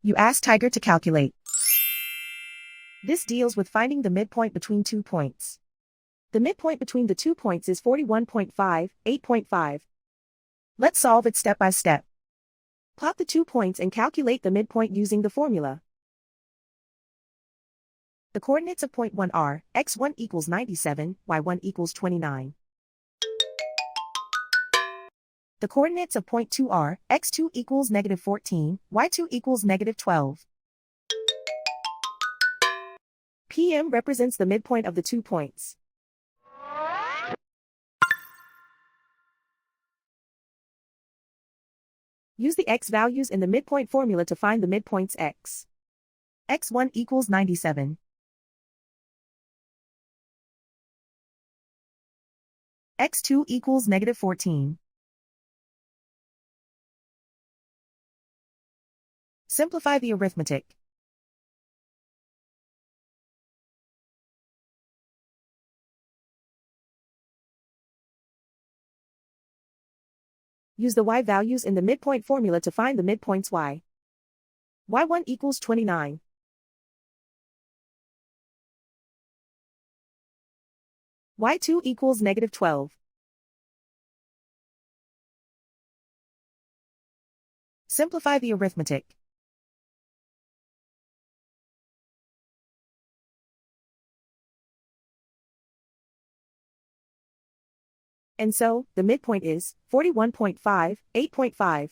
You ask Tiger to calculate. This deals with finding the midpoint between 2 points. The midpoint between the 2 points is 41.5, 8.5. Let's solve it step by step. Plot the 2 points and calculate the midpoint using the formula. The coordinates of point 1 are, x1 equals 97, y1 equals 29. The coordinates of point 2 are, x2 equals negative 14, y2 equals negative 12. PM represents the midpoint of the 2 points. Use the x values in the midpoint formula to find the midpoints x. x1 equals 97. x2 equals negative 14. Simplify the arithmetic. Use the y values in the midpoint formula to find the midpoints y. y1 equals 29. y2 equals negative 12. Simplify the arithmetic. And so, the midpoint is 41.5, 8.5.